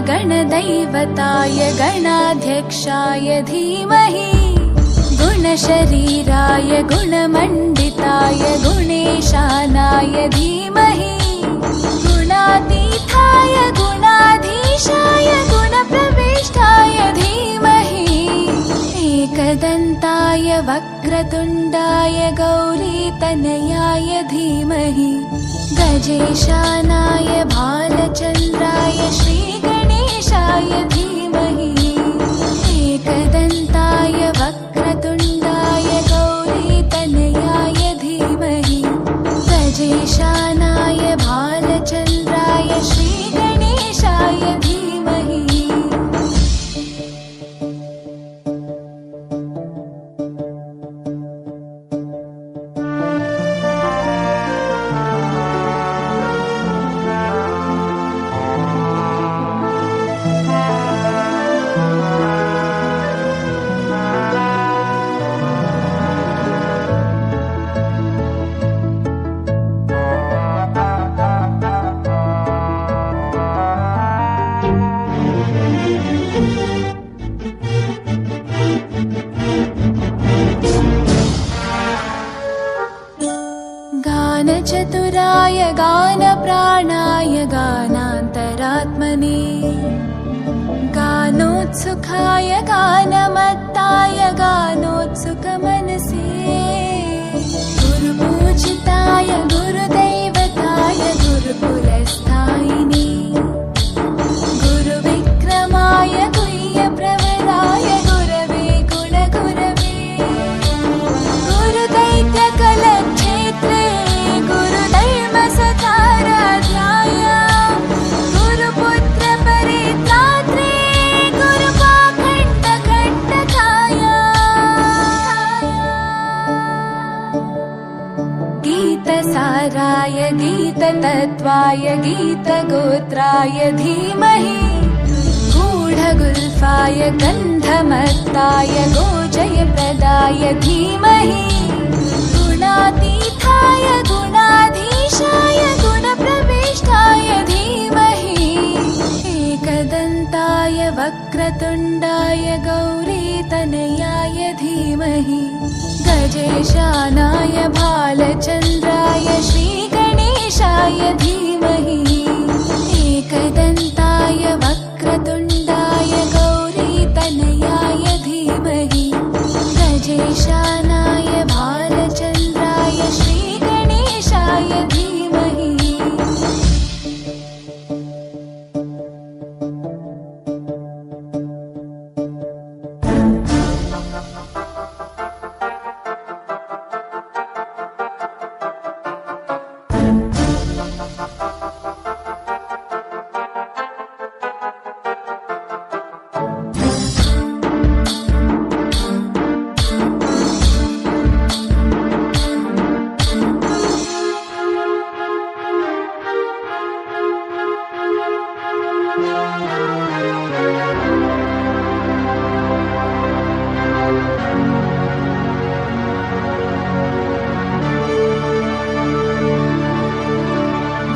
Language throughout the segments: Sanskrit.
गणदैवताय गणाध्यक्षाय धीमहि गुणशरीराय गुणमण्डिताय गुणेशानाय धीमहि गुणातीताय गुणाधीशाय गुणप्रविष्टाय धीमहि एकदन्ताय वक्रतुण्डाय गौरीतनयाय धीमहि गजेशानाय भालचन्द्राय श्रीगणेशाय धीमहि एकदन्ताय वक्रतुण्डाय गौरीतनयाय धीमहि गजेशानाय भालचन्द्राय श्रीगणेशाय धीमहि। गानचतुराय गानप्राणाय गानान्तरात्मने गानोत्सुकाय गानमत्ताय गानोत्सुकमनसे गुरुपूजिताय गुरुदैवताय गुरुकुलस्थायिने गुरुविक्रमाय गुह्यप्रवराय गुरवे गुणगुरवे गुरुदैत्यकलक्षेत्रे गुरुधर्मसताराध्याय गुरुपुत्रपरित्रात्रे गुरुपाखण्डकण्टकाय गीतसाराय गीततत्त्वाय गीतगोत्राय धीमहि गूढगुल्फाय गन्धमत्ताय गोजयप्रदाय धीमहि गुणातीताय गुणाधीशाय गुणप्रविष्टाय धीमहि एकदन्ताय वक्रतुण्डाय गौरीतनयाय धीमहि गजेशानाय भालचन्द्राय श्रीगणेशाय धीमहि एकदन्ताय वक्रतुण्डाय गौरीतनयाय धीमहि गजेशानाय भालचन्द्राय श्रीगणेशाय धीमहि।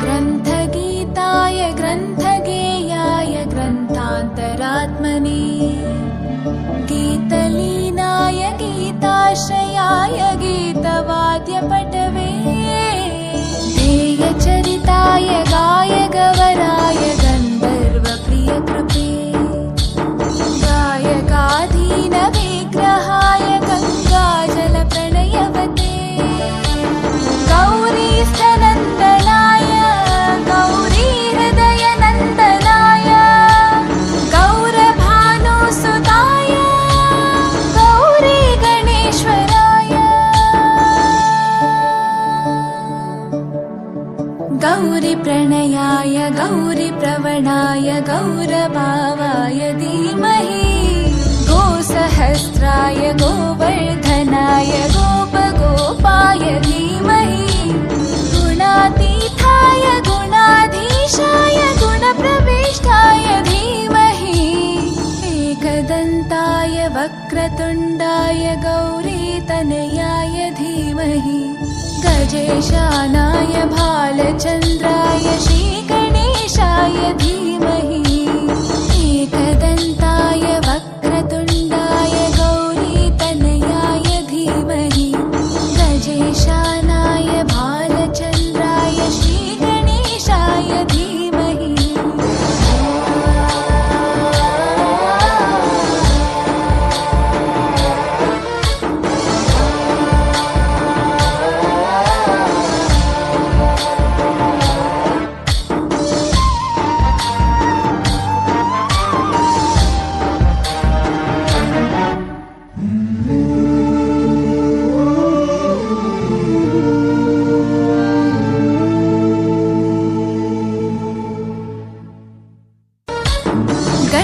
ग्रन्थगीताय ग्रन्थगेयाय ग्रन्थान्तरात्मने गीतलीनाय गीताश्रयाय गीतवाद्यपटवे ध्येयचरिताय गायगवराय गन्धर्वप्रियकृपे गायकाधीनविग्रहाय गङ्गाजलप्रणयवते गौरीस्तनन्दनाय गौरीहृदयनन्दनाय गौरभानुसुताय गौरीगणेश्वराय गौरीप्रणयाय गौरीप्रवणाय गौरभावाय धीमहि गोसहस्राय गोवर्धनाय गोपगोपाय धीमहि गुणातीताय गुणाधीशाय गुणप्रविष्टाय धीमहि एकदन्ताय वक्रतुण्डाय गौरीतनयाय धीमहि गजेशानाय भालचन्द्राय श्रीगणेशाय धीमहि गजेशानाय भालचन्द्राय श्रीगणेशाय धीमहि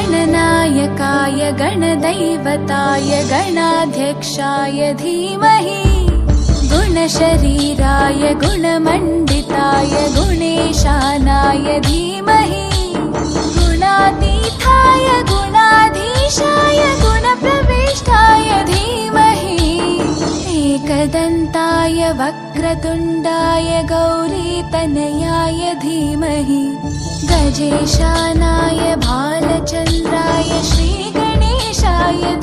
गणनायकाय गणदैवताय गणाध्यक्षाय धीमहि गुणशरीराय गुणमण्डिताय गुणेशानाय धीमहि गुणातीताय गुणाधीशाय गुणप्रविष्टाय धीमहि एकदन्ताय वक्रतुण्डाय गौरीतनयाय धीमहि गजेशानाय भालचन्द्राय श्रीगणेशाय